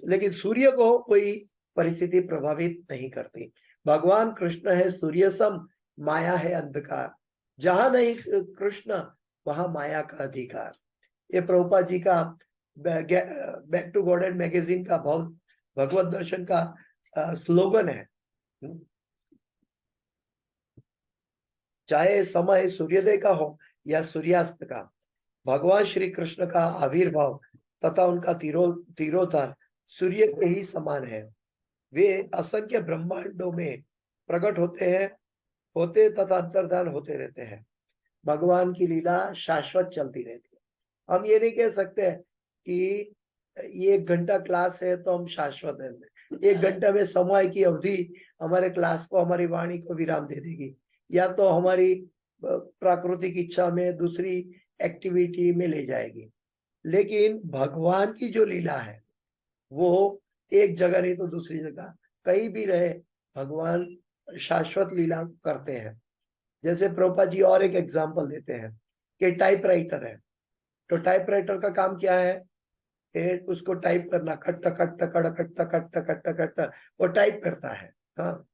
लेकिन सूर्य को कोई परिस्थिति प्रभावित नहीं करती। भगवान कृष्ण है सूर्य सम, माया है अंधकार, जहां नहीं कृष्ण वहां माया का अधिकार। ये प्रभुपाद जी का बैक टू गॉड मैगजीन का भगवत दर्शन का स्लोगन है। चाहे समय सूर्योदय का हो या सूर्यास्त का, भगवान श्री कृष्ण का आविर्भाव तथा उनका तिरोधान सूर्य के ही समान है। वे असंख्य ब्रह्मांडों में प्रकट होते तथा अंतर्धान होते रहते हैं। भगवान की लीला शाश्वत चलती रहती है। हम ये नहीं कह सकते कि ये 1 घंटा क्लास है तो हम शाश्वत हैं, 1 घंटा में समय की अवधि हमारे क्लास को, हमारी वाणी को विराम दे देगी, या तो हमारी प्राकृतिक इच्छा में दूसरी एक्टिविटी में ले जाएगी। लेकिन भगवान की जो लीला है वो एक जगह नहीं तो दूसरी जगह, कहीं भी रहे भगवान शाश्वत लीला करते हैं। जैसे प्रभुपाद जी और एक एग्जांपल देते हैं कि टाइपराइटर है, तो टाइपराइटर का काम क्या है? उसको टाइप करना, खट खट खट खट खट खट खट, वो टाइप करता है। हाँ,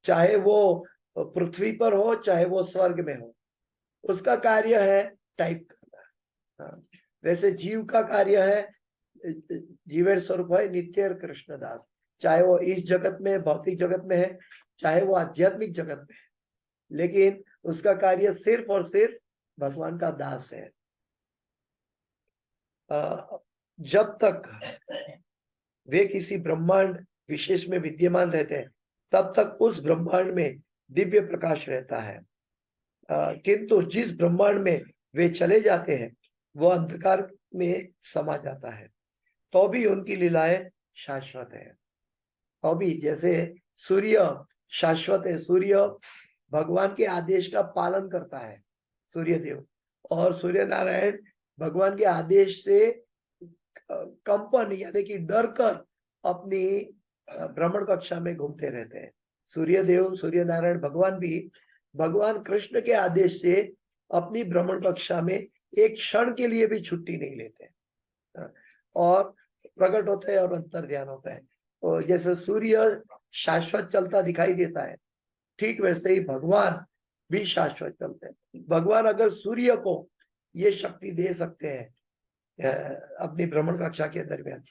चाहे वो पृथ्वी पर हो चाहे वो स्वर्ग में हो, उसका कार्य है टाइप करना। हाँ, वैसे जीव का कार्य है, जीवेर स्वरूप है नित्य कृष्णदास, चाहे वो इस जगत में, भौतिक जगत में है, चाहे वो आध्यात्मिक जगत में है। लेकिन उसका कार्य सिर्फ और सिर्फ भगवान का दास है। जब तक वे किसी ब्रह्मांड विशेष में विद्यमान रहते हैं तब तक उस ब्रह्मांड में दिव्य प्रकाश रहता है, किंतु जिस ब्रह्मांड में वे चले जाते हैं वो अंधकार में समा जाता है, तो भी उनकी लीलाएं शाश्वत है। तो भी जैसे सूर्य शाश्वत है, सूर्य भगवान के आदेश का पालन करता है, सूर्य देव, और सूर्य नारायण भगवान के आदेश से कंपन यानी कि डर कर अपनी भ्रमण कक्षा में घूमते रहते हैं। सूर्य देव, सूर्य नारायण भगवान भी भगवान कृष्ण के आदेश से अपनी भ्रमण कक्षा में एक क्षण के लिए भी छुट्टी नहीं लेते और प्रकट होते हैं और अंतर ध्यान होता है। तो जैसे सूर्य शाश्वत चलता दिखाई देता है, ठीक वैसे ही भगवान भी शाश्वत चलते हैं। भगवान अगर सूर्य को ये शक्ति दे सकते हैं अपनी भ्रमण कक्षा के दरमियान,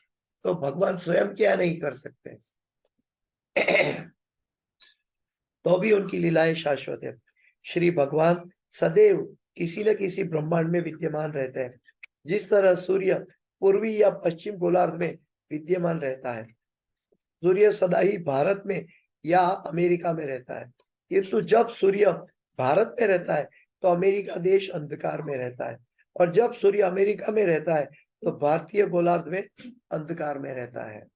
तो भगवान स्वयं क्या नहीं कर सकते। तो भी उनकी लीलाएं शाश्वत है। श्री भगवान सदैव किसी न किसी ब्रह्मांड में विद्यमान रहते हैं। जिस तरह सूर्य पूर्वी या पश्चिम गोलार्ध में विद्यमान रहता है, सूर्य सदा ही भारत में या अमेरिका में रहता है, किंतु जब सूर्य भारत में रहता है तो अमेरिका देश अंधकार में रहता है, और जब सूर्य अमेरिका में रहता है तो भारतीय गोलार्ध में अंधकार में रहता है।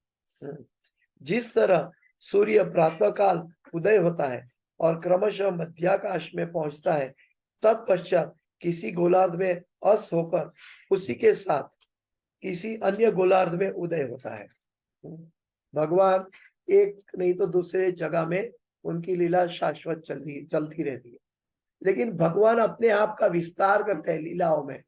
जिस तरह सूर्य प्रातःकाल उदय होता है और क्रमशः मध्याकाश में पहुंचता है, तत्पश्चात किसी गोलार्ध में अस्त होकर उसी के साथ किसी अन्य गोलार्ध में उदय होता है। भगवान एक नहीं तो दूसरे जगह में उनकी लीला शाश्वत चलती रहती है। लेकिन भगवान अपने आप का विस्तार करते हैं लीलाओं में,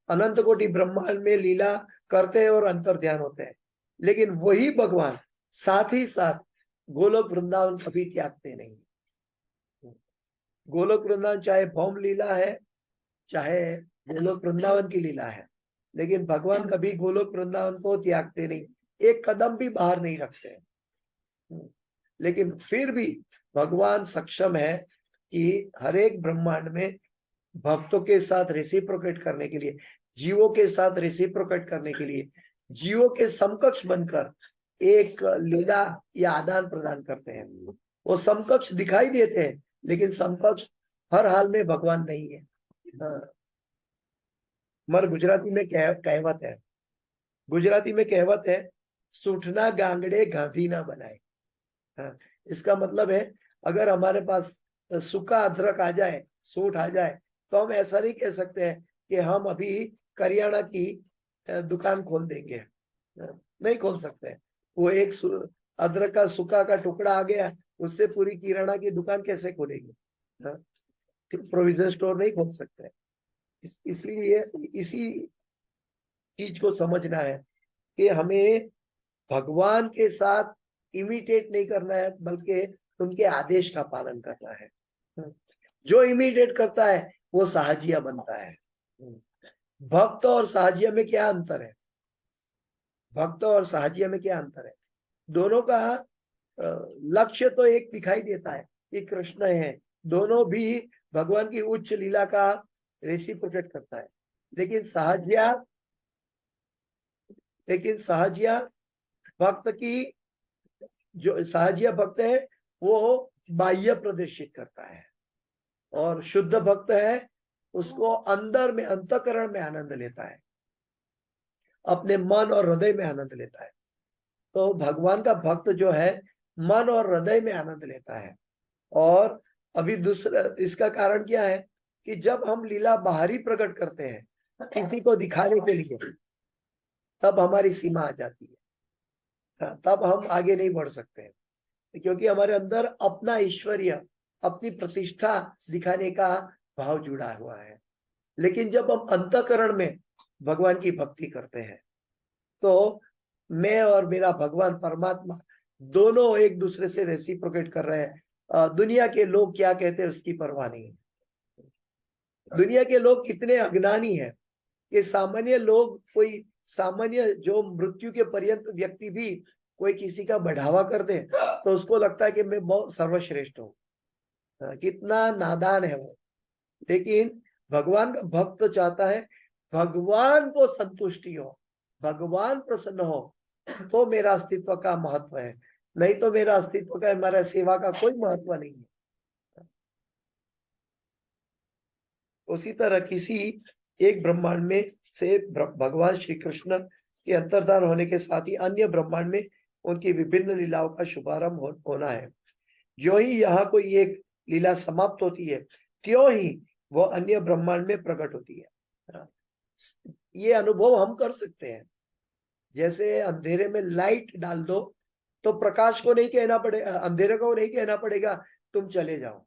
अनंत कोटि ब्रह्मांड में लीला करते हैं और अंतर ध्यान होते हैं। लेकिन वही भगवान साथ ही साथ गोलोक वृंदावन कभी त्यागते नहीं। गोलोक वृंदावन चाहे भौम लीला है, चाहे गोलोक वृंदावन की लीला है, लेकिन भगवान कभी गोलोक वृंदावन को त्यागते नहीं, एक कदम भी बाहर नहीं रखते हैं। लेकिन फिर भी भगवान सक्षम है कि हर एक ब्रह्मांड में भक्तों के साथ रेसिप्रोकेट करने के लिए, जीवों के साथ रेसिप्रोकेट करने के लिए, जीवों के समकक्ष बनकर एक लीला या आदान प्रदान करते हैं। वो समकक्ष दिखाई देते हैं, लेकिन समकक्ष हर हाल में भगवान नहीं है। मगर गुजराती में कहवत है, गुजराती में कहवत है, सूठना गांगड़े गांधी ना बनाए। हाँ, इसका मतलब है अगर हमारे पास सूखा अदरक आ जाए, सूठ आ जाए, तो हम ऐसा नहीं कह सकते हैं कि हम अभी करियाना की दुकान खोल देंगे, नहीं खोल सकते। वो एक अदरक का सूखा का टुकड़ा आ गया, उससे पूरी किराना की दुकान कैसे खोलेंगे? प्रोविजन स्टोर नहीं खोल सकते। इसीलिए इसी चीज को समझना है कि हमें भगवान के साथ इमिटेट नहीं करना है, बल्कि उनके आदेश का पालन करना है। जो इमिटेट करता है वो साहजिया बनता है। भक्त और साहजिया में क्या अंतर है? भक्त और साहजिया में क्या अंतर है? दोनों का लक्ष्य तो एक दिखाई देता है कि कृष्ण है, दोनों भी भगवान की उच्च लीला का रेसिप्रोकेट करता है। लेकिन साहजिया भक्त की, जो साहजिया भक्त है वो बाह्य प्रदर्शित करता है, और शुद्ध भक्त है उसको अंदर में, अंतःकरण में आनंद लेता है, अपने मन और हृदय में आनंद लेता है। तो भगवान का भक्त जो है मन और हृदय में आनंद लेता है। और अभी दूसरा इसका कारण क्या है कि जब हम लीला बाहरी प्रकट करते हैं किसी को दिखाने के लिए, तब हमारी सीमा आ जाती है, तब हम आगे नहीं बढ़ सकते हैं, क्योंकि हमारे अंदर अपना ऐश्वर्य, अपनी प्रतिष्ठा दिखाने का भाव जुड़ा हुआ है। लेकिन जब हम अंतःकरण में भगवान की भक्ति करते हैं, तो मैं और मेरा भगवान परमात्मा दोनों एक दूसरे से रेसिप्रोकेट कर रहे हैं। दुनिया के लोग क्या कहते हैं उसकी परवाह नहीं है। दुनिया के लोग कितने अज्ञानी हैं कि सामान्य लोग, कोई सामान्य जो मृत्यु के पर्यंत व्यक्ति भी कोई किसी का बढ़ावा कर दे तो उसको लगता है कि मैं बहुत सर्वश्रेष्ठ हूँ। कितना नादान है वो। लेकिन भगवान का भक्त चाहता है भगवान को संतुष्टि हो, भगवान प्रसन्न हो, तो मेरा अस्तित्व का महत्व है, नहीं तो मेरा अस्तित्व का, हमारा सेवा का कोई महत्व नहीं है। उसी तरह किसी एक ब्रह्मांड में से भगवान श्री कृष्ण के अंतर्धान होने के साथ ही अन्य ब्रह्मांड में उनकी विभिन्न लीलाओं का शुभारंभ होना है। जो ही यहाँ कोई एक लीला समाप्त होती है, त्यों ही वो अन्य ब्रह्मांड में प्रकट होती है। ये अनुभव हम कर सकते हैं। जैसे अंधेरे में लाइट डाल दो तो प्रकाश को नहीं कहना पड़ेगा, अंधेरे को नहीं कहना पड़ेगा तुम चले जाओ।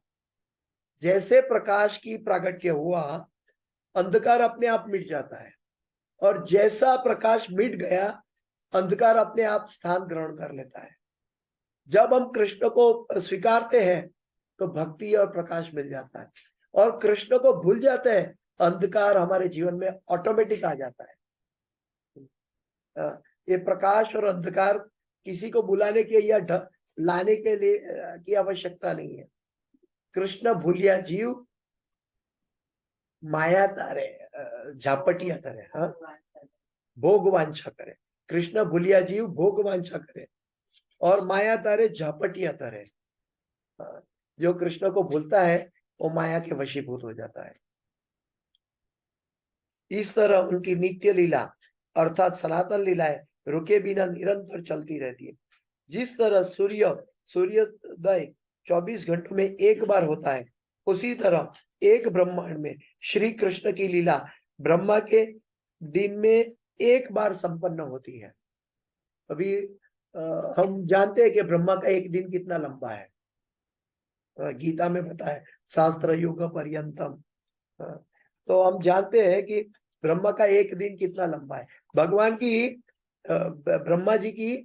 जैसे प्रकाश की प्रागट्य हुआ, अंधकार अपने आप मिट जाता है, और जैसा प्रकाश मिट गया, अंधकार अपने आप स्थान ग्रहण कर लेता है। जब हम कृष्ण को स्वीकारते हैं तो भक्ति और प्रकाश मिल जाता है, और कृष्ण को भूल जाते हैं, अंधकार हमारे जीवन में ऑटोमेटिक आ जाता है। ये प्रकाश और अंधकार किसी को बुलाने के या लाने के लिए की आवश्यकता नहीं है। कृष्ण भूलिया जीव माया तारे झापटिया तारे, हाँ, भोग वांछा करे। कृष्ण भूलिया जीव भोग वांछा करे, और माया तारे झापटिया तारे। जो कृष्ण को भूलता है वो माया के वशीभूत हो जाता है। इस तरह उनकी नित्य लीला अर्थात सनातन लीलाएं रुके बिना निरंतर चलती रहती है। जिस तरह सूर्योदय 24 घंटों में एक बार होता है, उसी तरह एक ब्रह्मांड में श्री कृष्ण की लीला ब्रह्मा के दिन में एक बार संपन्न होती है। अभी हम जानते हैं कि ब्रह्मा का एक दिन कितना लंबा है। गीता में बताया शास्त्र युग पर्यंतम। तो हम जानते हैं कि ब्रह्मा का एक दिन कितना लंबा है। भगवान की ब्रह्मा जी की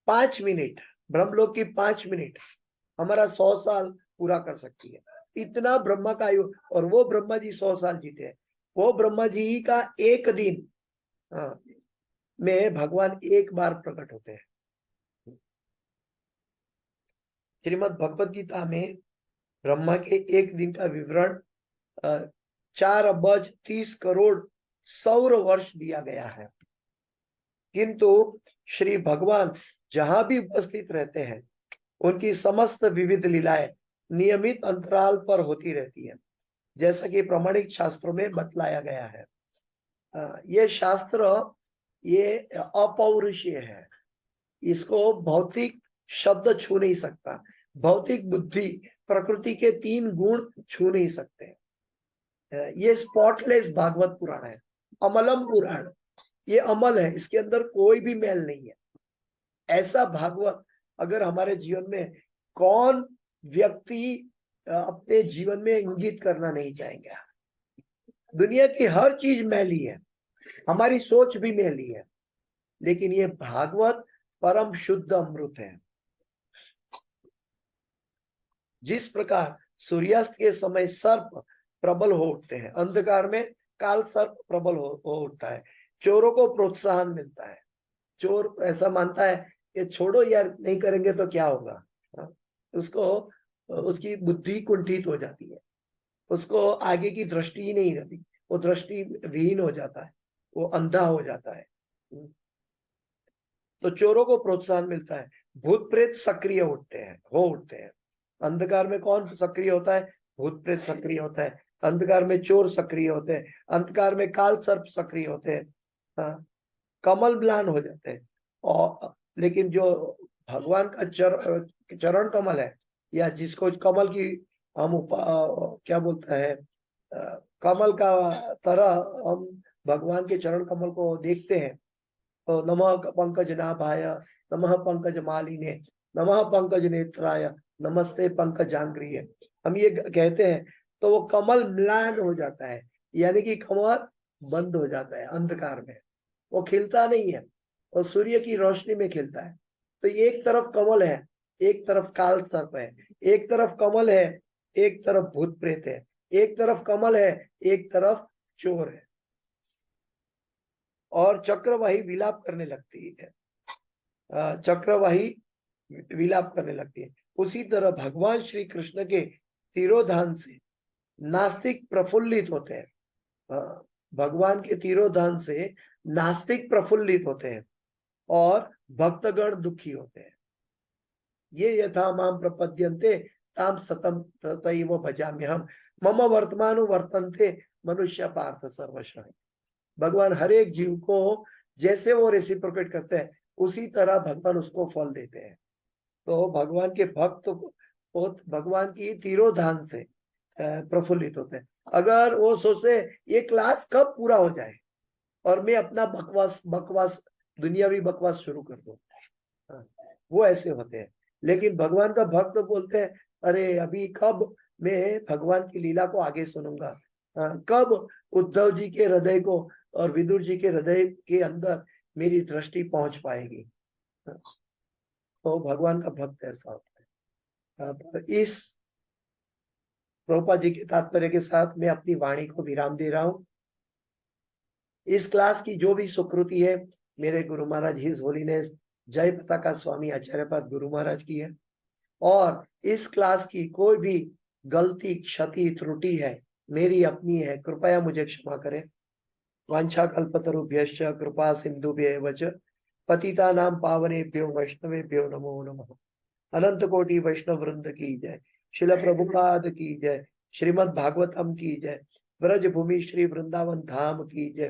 5 मिनट, ब्रह्मलोक की 5 मिनट हमारा 100 साल पूरा कर सकती है। इतना ब्रह्मा का आयु, और वो ब्रह्मा जी 100 साल जीते हैं। वो ब्रह्मा जी का एक दिन में भगवान एक बार प्रकट होते हैं। श्रीमद् भगवत गीता में ब्रह्मा के एक दिन का विवरण 4 अरब 30 करोड़ सौर वर्ष दिया गया है। किंतु श्री भगवान जहां भी उपस्थित रहते हैं, उनकी समस्त विविध लीलाएं नियमित अंतराल पर होती रहती है, जैसा कि प्रमाणिक शास्त्रों में बतलाया गया है। ये शास्त्र ये अपौरुषीय है, इसको भौतिक शब्द छू नहीं सकता। भौतिक बुद्धि प्रकृति के 3 गुण छू नहीं सकते। ये स्पॉटलेस भागवत पुराण है, अमलम पुराण। ये अमल है, इसके अंदर कोई भी मैल नहीं है। ऐसा भागवत अगर हमारे जीवन में, कौन व्यक्ति अपने जीवन में इंगित करना नहीं चाहेंगे। दुनिया की हर चीज मैली है, हमारी सोच भी मैली है, लेकिन ये भागवत परम शुद्ध अमृत है। जिस प्रकार सूर्यास्त के समय सर्प प्रबल हो उठते हैं, अंधकार में काल सर्प प्रबल हो उठता है, चोरों को प्रोत्साहन मिलता है। चोर ऐसा मानता है कि छोड़ो यार, नहीं करेंगे तो क्या होगा। उसको, उसकी बुद्धि कुंठित हो जाती है, उसको आगे की दृष्टि ही नहीं रहती, वो दृष्टि विहीन हो जाता है, वो अंधा हो जाता है। तो चोरों को प्रोत्साहन मिलता है, भूत प्रेत सक्रिय हो उठते हैं। अंधकार में कौन सक्रिय होता है? भूत प्रेत सक्रिय होता है। अंधकार में चोर सक्रिय होते हैं, अंधकार में काल सर्प सक्रिय होते हैं। हाँ, कमल म्लान हो जाते हैं। और लेकिन जो भगवान का चरण कमल है, या जिसको कमल की हम क्या बोलते हैं, कमल का तरह हम भगवान के चरण कमल को देखते हैं, तो नमः पंकज नाभाय, नमः पंकज मालिने, नमः पंकज नेत्राय, नमस्ते पंकजांग्रिय, हम ये कहते हैं, तो वो कमल म्लान हो जाता है, यानी कि कमल बंद हो जाता है अंधकार में, वो खिलता नहीं है, और सूर्य की रोशनी में खिलता है। तो एक तरफ कमल है, एक तरफ काल सर्प है, एक तरफ कमल है, एक तरफ भूत प्रेत है, एक तरफ कमल है, एक तरफ चोर है, और चक्रवाही विलाप करने लगती है। चक्रवाही विलाप करने लगती है। उसी तरह भगवान श्री कृष्ण के तिरोधान से नास्तिक प्रफुल्लित होते हैं। भगवान के तिरोधान से नास्तिक प्रफुल्लित होते हैं और भक्तगण दुखी होते हैं। ये यथा माम प्रपद्यन्ते ताम सतम तथैव भजाम्यहम् मम वर्तमानो वर्तन्ते मनुष्य पार्थ सर्वशः। भगवान हर एक जीव को जैसे वो रेसिप्रोकेट करते हैं उसी तरह भगवान उसको फल देते हैं। तो भगवान के भक्त भगवान की तिरोधान से प्रफुल्लित होते हैं। अगर वो सोचे ये क्लास कब पूरा हो जाए और मैं अपना बकवास दुनियावी बकवास शुरू कर दूं, वो ऐसे होते हैं। लेकिन भगवान का भक्त बोलते हैं अरे अभी कब मैं भगवान की लीला को आगे सुनूंगा, कब उद्धव जी के हृदय को और विदुर जी के हृदय के अंदर मेरी दृष्टि पहुंच पाएगी। तो भगवान का भक्त ऐसा होता है। तो इस प्रभुपाद जी के तात्पर्य के साथ मैं अपनी वाणी को विराम दे रहा हूं। इस क्लास की जो भी सुकृति है मेरे गुरु महाराज हिज होलीनेस जय पताका स्वामी आचार्य पर गुरु महाराज की है, और इस क्लास की कोई भी गलती क्षति त्रुटि है मेरी अपनी है, कृपया मुझे क्षमा करें। वांछा कल्पतरुभ्यश्च कृपा सिंधुभ्येव च पतितानां पावनेभ्यो वैष्णवेभ्यो नमो नमः। अनंत कोटि वैष्णव वृंद की जय, शिल प्रभुपाद की जय, श्रीमद् भागवतम की जय, ब्रज भूमि श्री वृंदावन धाम की जय।